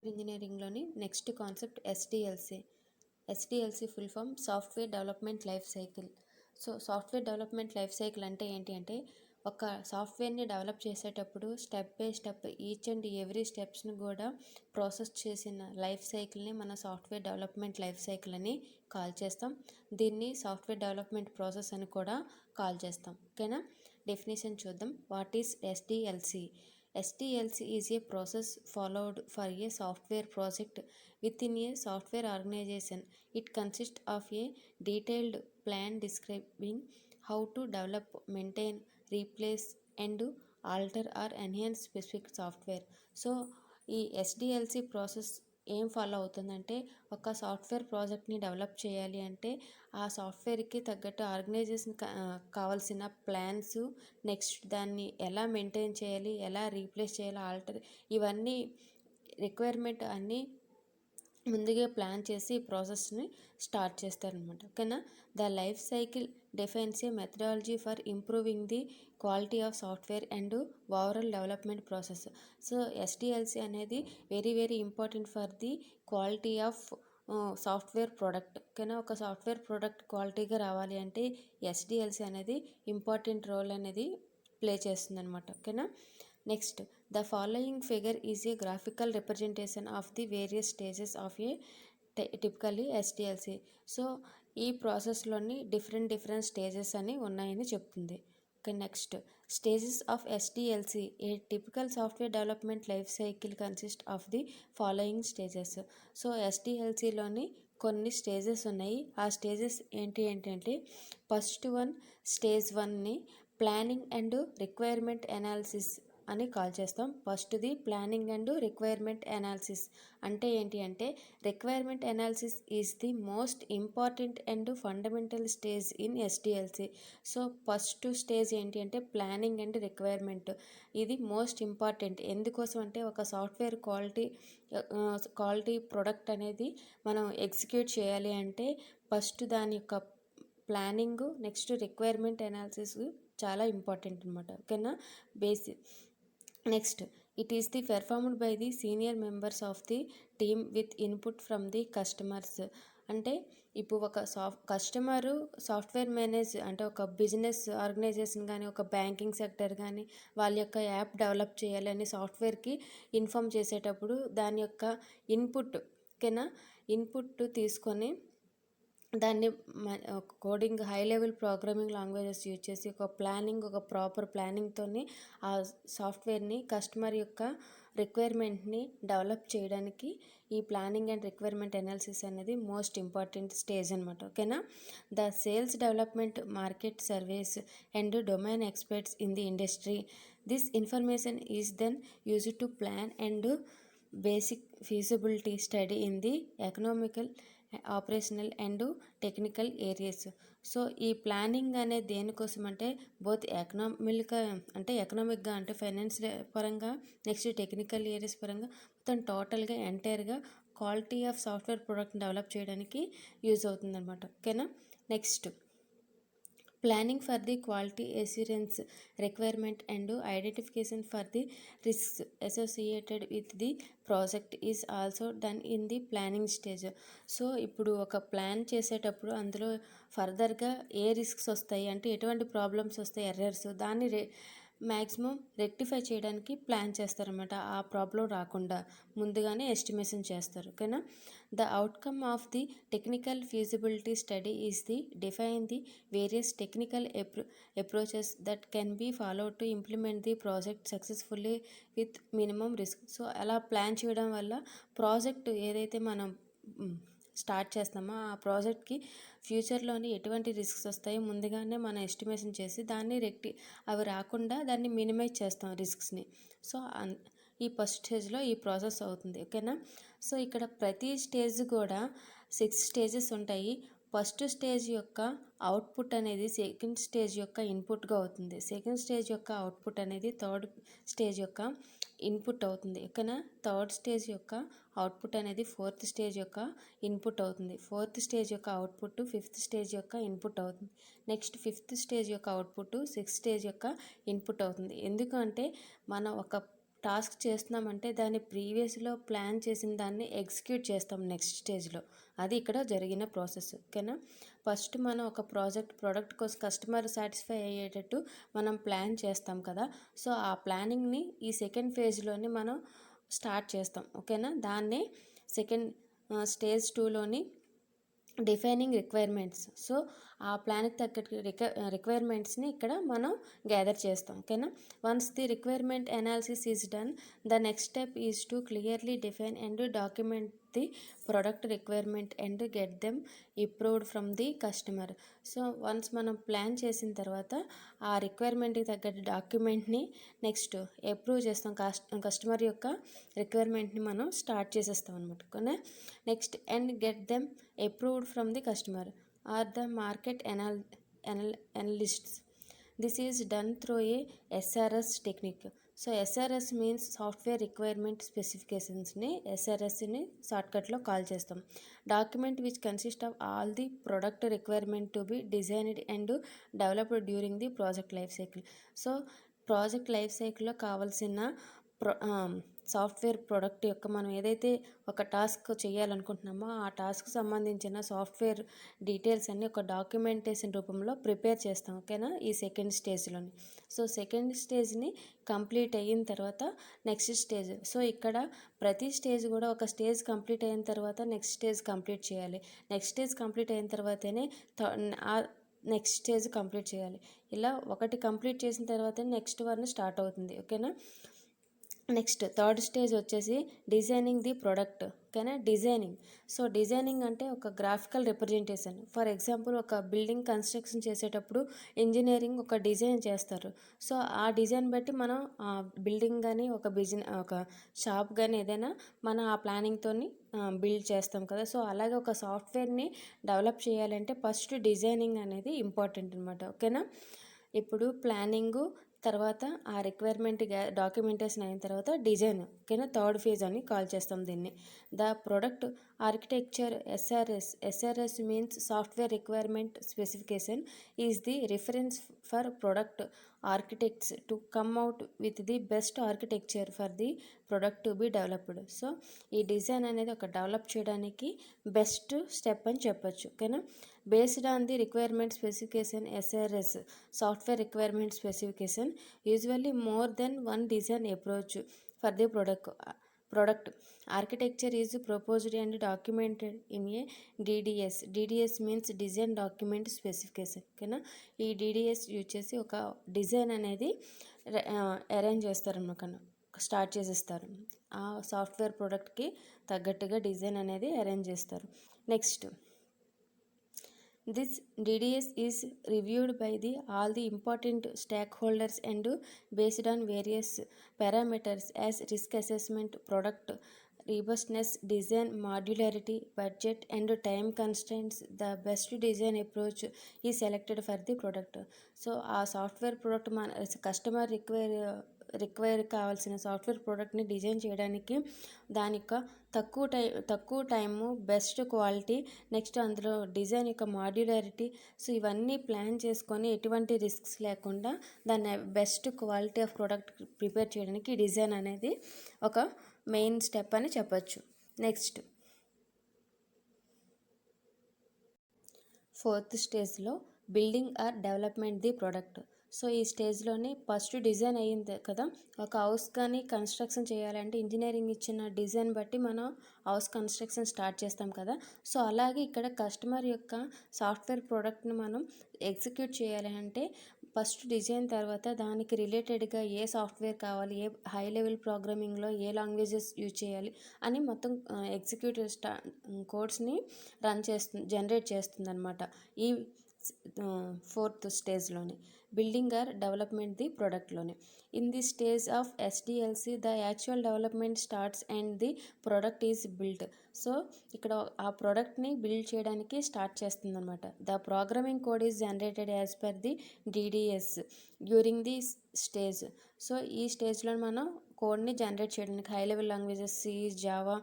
ఇంజనీరింగ్లోని next concept SDLC. SDLC full form software development life cycle. So software development life cycle అంటే ఏంటి అంటే, ఒక సాఫ్ట్వేర్ని డెవలప్ చేసేటప్పుడు step by step each and every స్టెప్స్ని కూడా ప్రాసెస్ చేసిన లైఫ్ సైకిల్ని మన సాఫ్ట్వేర్ డెవలప్మెంట్ లైఫ్ సైకిల్ అని కాల్ చేస్తాం. దీన్ని సాఫ్ట్వేర్ డెవలప్మెంట్ ప్రాసెస్ అని కూడా కాల్ చేస్తాం. ఓకేనా? డెఫినేషన్ చూద్దాం. What is SDLC? SDLC is a process followed for a software project within a software organization. It consists of a detailed plan describing how to develop, maintain, replace, and alter or enhance specific software. So, ఈ SDLC process ఏం follow అవుతుందంటే, ఒక software ప్రాజెక్ట్ని develop చేయాలి అంటే ఆ సాఫ్ట్వేర్కి తగ్గట్టు organisation కావాల్సిన ప్లాన్స్, నెక్స్ట్ దాన్ని ఎలా మెయింటైన్ చేయాలి, ఎలా రీప్లేస్ చేయాలి, ఆల్టర్, ఇవన్నీ రిక్వైర్మెంట్ అన్నీ ముందుగా ప్లాన్ చేసి ఈ ప్రాసెస్ని స్టార్ట్ చేస్తారనమాట. ఓకేనా? The life cycle defines a methodology for improving the quality of software and overall development process. So SDLC అనేది very very important for the quality of software product. ఓకేనా? ఒక సాఫ్ట్వేర్ ప్రోడక్ట్ క్వాలిటీగా రావాలి అంటే ఎస్డిఎల్సి అనేది important role అనేది play చేస్తుంది అనమాట. ఓకేనా? Next, the following figure is a graphical representation of the various stages of a typically SDLC. So ఈ ప్రాసెస్లోని డిఫరెంట్ స్టేజెస్ అని ఉన్నాయని చెప్తుంది. Okay, next, stages of SDLC. A typical software development life cycle consist of the following stages. So ఎస్డిఎల్సిలోని కొన్ని stages ఉన్నాయి. ఆ stages ఏంటంటే, ఫస్ట్ వన్, స్టేజ్ 1ని ప్లానింగ్ అండ్ రిక్వైర్మెంట్ అనాలిసిస్ అని కాల్ చేస్తాం. ఫస్ట్ది ప్లానింగ్ అండ్ రిక్వైర్మెంట్ అనాలిసిస్. అంటే ఏంటి అంటే, requirement analysis is the most important and fundamental stage in SDLC. So first stage ఏంటి అంటే ప్లానింగ్ అండ్ రిక్వైర్మెంట్. ఇది మోస్ట్ ఇంపార్టెంట్. ఎందుకోసం అంటే, ఒక సాఫ్ట్వేర్ క్వాలిటీ ప్రొడక్ట్ అనేది మనం ఎగ్జిక్యూట్ చేయాలి అంటే ఫస్ట్ దాని యొక్క ప్లానింగ్, నెక్స్ట్ రిక్వైర్మెంట్ అనాలిసిస్ చాలా ఇంపార్టెంట్ అనమాట. ఓకేనా? Basic. Next, it is the performed by the senior members of the team with input from the customers. అంటే ఇప్పుడు ఒక కస్టమరు సాఫ్ట్వేర్ మేనేజ్ అంటే ఒక బిజినెస్ ఆర్గనైజేషన్ కానీ, ఒక బ్యాంకింగ్ సెక్టర్ కానీ వాళ్ళ యొక్క యాప్ డెవలప్ చేయాలని సాఫ్ట్వేర్కి ఇన్ఫామ్ చేసేటప్పుడు దాని యొక్క ఇన్పుట్, ఓకేనా, ఇన్పుట్ తీసుకొని దాన్ని coding, high level programming languages use చేసి ఒక ప్రాపర్ ప్లానింగ్తోని ఆ సాఫ్ట్వేర్ని కస్టమర్ యొక్క రిక్వైర్మెంట్ని డెవలప్ చేయడానికి ఈ ప్లానింగ్ అండ్ రిక్వైర్మెంట్ అనాలిసిస్ అనేది మోస్ట్ ఇంపార్టెంట్ స్టేజ్ అనమాట. ఓకేనా? The sales development, market surveys and domain experts in the industry. This information is then used to plan and basic feasibility study in the economical, operational and technical areas. So ఈ planning అనేది దేనికోసం అంటే, both ఎకనామిక్గా అంటే finance పరంగా, next technical areas పరంగా, మొత్తం టోటల్గా ఎంటైర్గా quality of software ప్రోడక్ట్ని డెవలప్ చేయడానికి యూజ్ అవుతుంది అనమాట. ఓకేనా? Next, planning for the quality assurance requirement and identification for the risks associated with the project is also done in the planning stage. So ఇప్పుడు ఒక ప్లాన్ చేసేటప్పుడు అందులో ఫర్దర్గా ఏ రిస్క్స్ వస్తాయి అంటే, ఎటువంటి ప్రాబ్లమ్స్ వస్తాయి, ఎర్రర్స్, దాన్ని మ్యాక్సిమం రెక్టిఫై చేయడానికి ప్లాన్ చేస్తారనమాట. ఆ ప్రాబ్లం రాకుండా ముందుగానే ఎస్టిమేషన్ చేస్తారు. ఓకేనా? The outcome of the technical feasibility study is the define the various technical approaches that can be followed to implement the project successfully with minimum risk. So అలా plan చేయడం వల్ల project ఏదైతే మనం start చేస్తామో ఆ ప్రాజెక్ట్కి ఫ్యూచర్లోని ఎటువంటి రిస్క్స్ వస్తాయో ముందుగానే మనం ఎస్టిమేషన్ చేసి అవి రాకుండా దాన్ని మినిమైజ్ చేస్తాం రిస్క్స్ని. సో ఈ ఫస్ట్ స్టేజ్లో ఈ ప్రాసెస్ అవుతుంది. ఓకేనా? సో ఇక్కడ ప్రతి స్టేజ్ కూడా 6 స్టేజెస్ ఉంటాయి. ఫస్ట్ స్టేజ్ యొక్క అవుట్పుట్ అనేది సెకండ్ స్టేజ్ యొక్క ఇన్పుట్గా అవుతుంది. సెకండ్ స్టేజ్ యొక్క అవుట్పుట్ అనేది థర్డ్ స్టేజ్ యొక్క ఇన్పుట్ అవుతుంది. ఓకేనా? థర్డ్ స్టేజ్ యొక్క అవుట్పుట్ అనేది ఫోర్త్ స్టేజ్ యొక్క ఇన్పుట్ అవుతుంది. ఫోర్త్ స్టేజ్ యొక్క అవుట్పుట్ ఫిఫ్త్ స్టేజ్ యొక్క ఇన్పుట్ అవుతుంది. నెక్స్ట్ ఫిఫ్త్ స్టేజ్ యొక్క అవుట్పుట్ సిక్స్త్ స్టేజ్ యొక్క ఇన్పుట్ అవుతుంది. ఎందుకంటే మనం ఒక టాస్క్ చేస్తున్నామంటే దాన్ని ప్రీవియస్లో ప్లాన్ చేసిన దాన్ని ఎగ్జిక్యూట్ చేస్తాం నెక్స్ట్ స్టేజ్లో. అది ఇక్కడ జరిగిన ప్రాసెస్. ఓకేనా. ఫస్ట్ మనం ఒక ప్రోడక్ట్ కోసం కస్టమర్ సాటిస్ఫై అయ్యేటట్టు మనం ప్లాన్ చేస్తాం కదా. సో ఆ ప్లానింగ్ని ఈ సెకండ్ ఫేజ్లోని మనం స్టార్ట్ చేస్తాం. ఓకేనా. దాన్నే సెకండ్ స్టేజ్ 2లోని డిఫైనింగ్ రిక్వైర్మెంట్స్. సో ఆ ప్లాన్కి తగ్గట్టు రిక్వైర్మెంట్స్ని ఇక్కడ మనం గ్యాదర్ చేస్తాం. ఓకేనా. Once the requirement analysis is done, the next step is to clearly define and document the product requirement and get them approved from the customer. So once మనం plan చేసిన తర్వాత ఆ రిక్వైర్మెంట్కి తగ్గట్టు డాక్యుమెంట్ని నెక్స్ట్ అప్రూవ్ చేస్తాం. కస్టమర్ యొక్క రిక్వైర్మెంట్ని మనం స్టార్ట్ చేసేస్తాం అనమాట. ఓకేనా. Next and get them approved from the customer or the market analysts. This is done through a SRS technique. So SRS means software requirement స్పెసిఫికేషన్స్ని SRSని షార్ట్కట్లో కాల్ చేస్తాం. Document which consist of all the product requirement to be designed and developed during the project life cycle. So project life సైకిల్లో కావాల్సిన software product యొక్క మనం ఏదైతే ఒక టాస్క్ చేయాలనుకుంటున్నామో ఆ టాస్క్ సంబంధించిన సాఫ్ట్వేర్ డీటెయిల్స్ అన్నీ ఒక డాక్యుమెంటేషన్ రూపంలో ప్రిపేర్ చేస్తాం. ఓకేనా. ఈ సెకండ్ స్టేజ్లోని. సో సెకండ్ స్టేజ్ని కంప్లీట్ అయిన తర్వాత నెక్స్ట్ స్టేజ్. సో ఇక్కడ ప్రతి స్టేజ్ కూడా ఒక స్టేజ్ కంప్లీట్ అయిన తర్వాత నెక్స్ట్ స్టేజ్ కంప్లీట్ చేయాలి. నెక్స్ట్ స్టేజ్ కంప్లీట్ అయిన తర్వాతనే నెక్స్ట్ స్టేజ్ కంప్లీట్ చేయాలి. ఇలా ఒకటి కంప్లీట్ చేసిన తర్వాత నెక్స్ట్ వన్ స్టార్ట్ అవుతుంది. ఓకేనా. నెక్స్ట్ థర్డ్ స్టేజ్ వచ్చేసి డిజైనింగ్ ది ప్రొడక్ట్. ఓకేనా. డిజైనింగ్. సో డిజైనింగ్ అంటే ఒక గ్రాఫికల్ రిప్రజెంటేషన్. ఫర్ ఎగ్జాంపుల్ ఒక బిల్డింగ్ కన్స్ట్రక్షన్ చేసేటప్పుడు ఇంజనీరింగ్ ఒక డిజైన్ చేస్తారు. సో ఆ డిజైన్ బట్టి మనం బిల్డింగ్ కానీ ఒక షాప్ కానీ ఏదైనా మనం ఆ ప్లానింగ్తో బిల్డ్ చేస్తాం కదా. సో అలాగే ఒక సాఫ్ట్వేర్ని డెవలప్ చేయాలంటే ఫస్ట్ డిజైనింగ్ అనేది ఇంపార్టెంట్ అనమాట. ఓకేనా. ఇప్పుడు ప్లానింగు తర్వాత ఆ రిక్వైర్మెంట్ డాక్యుమెంటేషన్ అయిన తర్వాత డిజైన్. ఓకేనా. థర్డ్ ఫేజ్ అని కాల్ చేస్తాం దీన్ని. The product architecture SRS means software requirement specification is the reference for product architects to come out with the best architecture for the product to be developed. So ఈ design అనేది ఒక develop చేయడానికి best step అని చెప్పొచ్చు. ఓకేనా. Based on the requirement specification SRS software requirement specification usually more than one design approach for the product architecture is proposed and documented in a DDS means design document specification. ఓకేనా. ఈ DDS use చేసి ఒక design అనేది arrange చేస్తారన్నమాట. Start చేసేస్తారు. ఆ software ప్రోడక్ట్కి తగ్గట్టుగా డిజైన్ అనేది అరేంజ్ చేస్తారు. Next this DDS is reviewed by all the important stakeholders and based on various parameters as risk assessment, product robustness, design modularity, budget and time constraints. The best design approach is selected for the product. So ఆ software product మన customer require కావాల్సిన software ప్రోడక్ట్ని design చేయడానికి దాని యొక్క తక్కువ time, best quality, next అందులో design యొక్క మాడ్యులారిటీ. సో ఇవన్నీ ప్లాన్ చేసుకొని ఎటువంటి రిస్క్స్ లేకుండా దాన్ని best quality of product prepare చేయడానికి డిజైన్ అనేది ఒక మెయిన్ స్టెప్ అని చెప్పచ్చు. నెక్స్ట్ ఫోర్త్ స్టేజ్లో building or development the product. So ఈ స్టేజ్లోనే ఫస్ట్ డిజైన్ అయ్యింది కదా. ఒక హౌస్ కానీ కన్స్ట్రక్షన్ చేయాలంటే ఇంజనీరింగ్ ఇచ్చిన డిజైన్ బట్టి మనం హౌస్ కన్స్ట్రక్షన్ స్టార్ట్ చేస్తాం కదా. సో అలాగే ఇక్కడ కస్టమర్ యొక్క సాఫ్ట్వేర్ ప్రోడక్ట్ని మనం ఎగ్జిక్యూట్ చేయాలి అంటే ఫస్ట్ డిజైన్ తర్వాత దానికి రిలేటెడ్గా ఏ సాఫ్ట్వేర్ కావాలి, ఏ హై లెవెల్ ప్రోగ్రామింగ్లో ఏ లాంగ్వేజెస్ యూజ్ చేయాలి అని మొత్తం ఎగ్జిక్యూటివ్ కోడ్స్ని జనరేట్ చేస్తుంది అనమాట ఈ ఫోర్త్ స్టేజ్లోనే. బిల్డింగ్ ఆర్ డెవలప్మెంట్ ది ప్రోడక్ట్లోనే. In the stage of SDLC the actual development starts and the product is build. So ఇక్కడ ఆ ప్రోడక్ట్ని బిల్డ్ చేయడానికి స్టార్ట్ చేస్తుంది అనమాట. The programming code is generated as per the DDS during the stage. So ఈ స్టేజ్లో మనం కోడ్ని జనరేట్ చేయడానికి high level languages C, Java,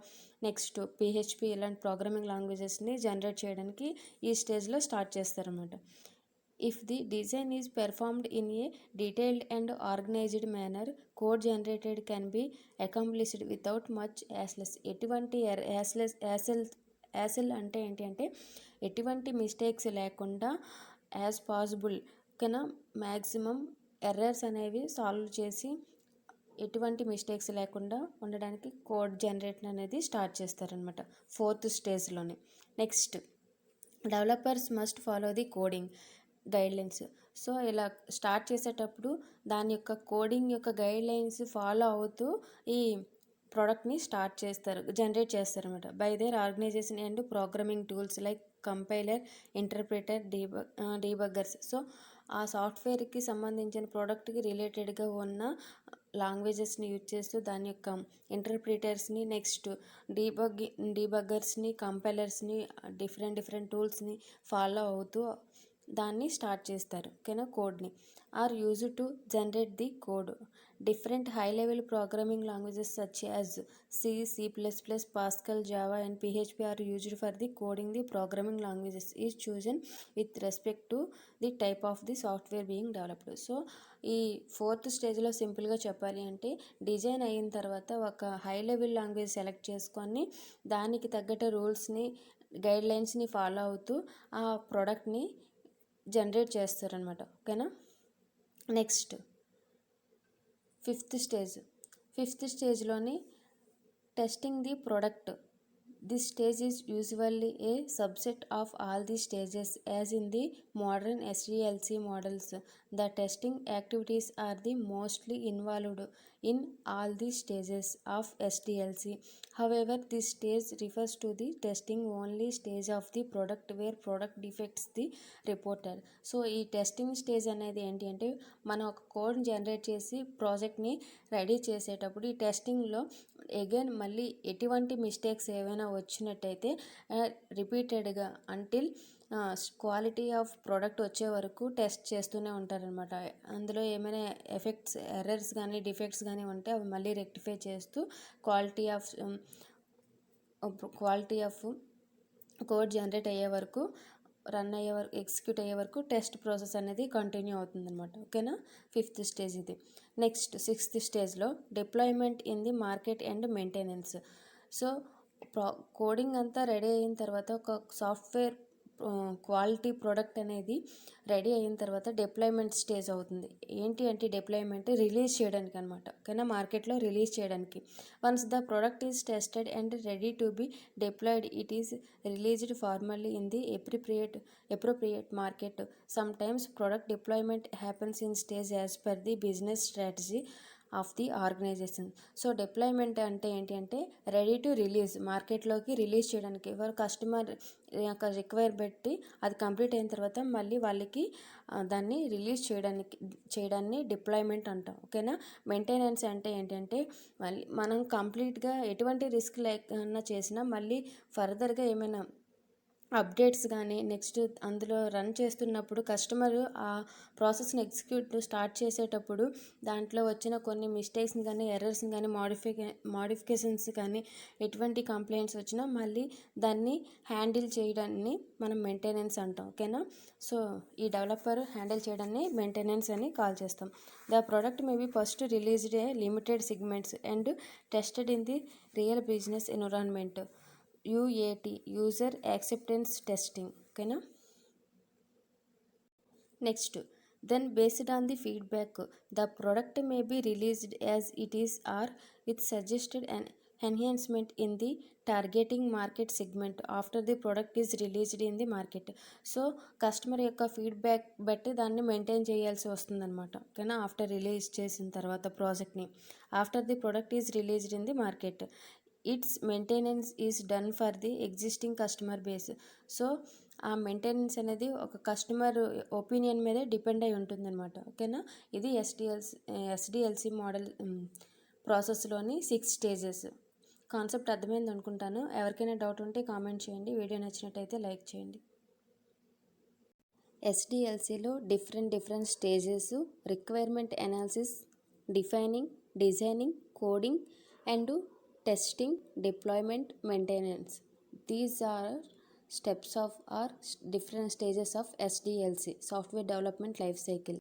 next PHP ఇలాంటి ప్రోగ్రామింగ్ లాంగ్వేజెస్ని జనరేట్ చేయడానికి ఈ స్టేజ్లో స్టార్ట్ చేస్తారన్నమాట. If the design is performed in a detailed and organized manner, code generated can be accomplished without much hassles. ఎటువంటి యాసెల్ అంటే ఏంటి అంటే ఎటువంటి మిస్టేక్స్ లేకుండా యాజ్ పాసిబుల్ కన్నా మ్యాక్సిమం ఎర్రర్స్ అనేవి సాల్వ్ చేసి ఎటువంటి మిస్టేక్స్ లేకుండా ఉండడానికి కోడ్ జనరేషన్ అనేది స్టార్ట్ చేస్తారనమాట 4th స్టేజ్లోనే. Next, developers must follow the coding guidelines. So ఇలా స్టార్ట్ చేసేటప్పుడు దాని యొక్క కోడింగ్ యొక్క గైడ్లైన్స్ ఫాలో అవుతూ ఈ ప్రోడక్ట్ని జనరేట్ చేస్తారనమాట. By their organization and programming tools like compiler, interpreter, debuggers. So ఆ సాఫ్ట్వేర్కి సంబంధించిన ప్రోడక్ట్కి రిలేటెడ్గా ఉన్న లాంగ్వేజెస్ని యూజ్ చేస్తూ దాని యొక్క ఇంటర్ప్రిటర్స్ని, నెక్స్ట్ డీబగ్గర్స్ని, కంపైలర్స్ని, డిఫరెంట్ టూల్స్ని ఫాలో అవుతూ దాన్ని స్టార్ట్ చేస్తారు. ఓకేనా, కోడ్ని or use to generate the code. Different high level programming languages such as C, C++, Pascal, Java and PHP are used for the coding. The programming languages is chosen with respect to the type of the software being developed. So ఈ 4th స్టేజ్లో సింపుల్గా చెప్పాలి అంటే design అయిన తర్వాత ఒక high level language select చేసుకొని దానికి తగ్గట్టు రూల్స్ని, గైడ్లైన్స్ని ఫాలో అవుతూ ఆ ప్రోడక్ట్ని జనరేట్ చేస్తారనమాట. ఓకేనా. నెక్స్ట్ 5th స్టేజ్లోని testing the product. This stage is usually a subset of all the stages as in the modern SDLC models. The testing activities are the mostly involved in all the stages of SDLC. However, this stage refers to the testing only stage of the product where product defects the reported. So ఈ testing stage అనేది ఏంటి అంటే మనం ఒక code generate చేసి ప్రాజెక్ట్ని ready చేసేటప్పుడు ఈ టెస్టింగ్లో అగైన్ మళ్ళీ ఎటువంటి మిస్టేక్స్ ఏవైనా వచ్చినట్టయితే రిపీటెడ్గా అంటిల్ క్వాలిటీ ఆఫ్ ప్రోడక్ట్ వచ్చే వరకు టెస్ట్ చేస్తూనే ఉంటారనమాట. అందులో ఏమైనా ఎర్రర్స్ కానీ డిఫెక్ట్స్ కానీ ఉంటే అవి మళ్ళీ రెక్టిఫై చేస్తూ క్వాలిటీ ఆఫ్ కోడ్ జనరేట్ అయ్యే వరకు, ఎగ్జిక్యూట్ అయ్యే వరకు టెస్ట్ ప్రాసెస్ అనేది కంటిన్యూ అవుతుందన్నమాట. ఓకేనా, 5th స్టేజ్ ఇది. నెక్స్ట్ 6th స్టేజ్లో deployment in the market and maintenance. So coding అంతా రెడీ అయిన తర్వాత ఒక సాఫ్ట్వేర్ క్వాలిటీ ప్రోడక్ట్ అనేది రెడీ అయిన తర్వాత డిప్లాయ్మెంట్ స్టేజ్ అవుతుంది. ఏంటి అంటే డిప్లాయ్మెంట్ రిలీజ్ చేయడానికి అనమాట. ఓకేనా, మార్కెట్లో రిలీజ్ చేయడానికి. Once the product is tested and ready to be deployed, it is released formally in the appropriate market. Sometimes product deployment happens in stage as per the business strategy of the organisation. So deployment అంటే ఏంటి అంటే ready to release, మార్కెట్లోకి release చేయడానికి customer యొక్క require బట్టి అది complete అయిన తర్వాత మళ్ళీ వాళ్ళకి దాన్ని రిలీజ్ చేయడాన్ని డిప్లాయ్మెంట్ అంటాం. ఓకేనా. మెయింటెనెన్స్ అంటే ఏంటంటే మళ్ళీ మనం కంప్లీట్గా ఎటువంటి రిస్క్ లేకుండా చేసినా మళ్ళీ ఫర్దర్గా ఏమైనా అప్డేట్స్ కానీ నెక్స్ట్ అందులో రన్ చేస్తున్నప్పుడు కస్టమర్ ఆ ప్రాసెస్ని స్టార్ట్ చేసేటప్పుడు దాంట్లో వచ్చిన కొన్ని మిస్టేక్స్ని కానీ ఎర్రర్స్ని కానీ మాడిఫికేషన్స్ కానీ ఎటువంటి కంప్లైంట్స్ వచ్చినా మళ్ళీ దాన్ని హ్యాండిల్ చేయడాన్ని మనం మెయింటెనెన్స్ అంటాం. ఓకేనా. సో ఈ డెవలపర్ హ్యాండిల్ చేయడాన్ని మెయింటెనెన్స్ అని కాల్ చేస్తాం. The product may be first released a limited segments and tested in the real business environment, UAT, user acceptance testing. ఓకేనా. Next, then based on the feedback the product may be released as it is or with suggested enhancement in the targeting market segment after the product is released in the market. So customer యొక్క feedback బట్టి దాన్ని maintain చేయాల్సి వస్తుందన్నమాట. ఓకేనా. After release చేసిన తర్వాత ప్రాజెక్ట్ని after the product is released in the market, it's maintenance is done for the existing customer base. So ఆ మెయింటెనెన్స్ అనేది ఒక కస్టమర్ ఒపీనియన్ మీదే డిపెండ్ అయి ఉంటుందన్నమాట. ఓకేనా. ఇది ఎస్డిఎల్సి మోడల్ ప్రాసెస్లోని 6 స్టేజెస్. కాన్సెప్ట్ అర్థమైంది అనుకుంటాను. ఎవరికైనా డౌట్ ఉంటే కామెంట్ చేయండి. వీడియో నచ్చినట్టయితే లైక్ చేయండి. ఎస్డిఎల్సిలో different stages: requirement analysis, defining, designing, coding and testing, deployment, maintenance. These are steps of or different stages of SDLC, software development life cycle.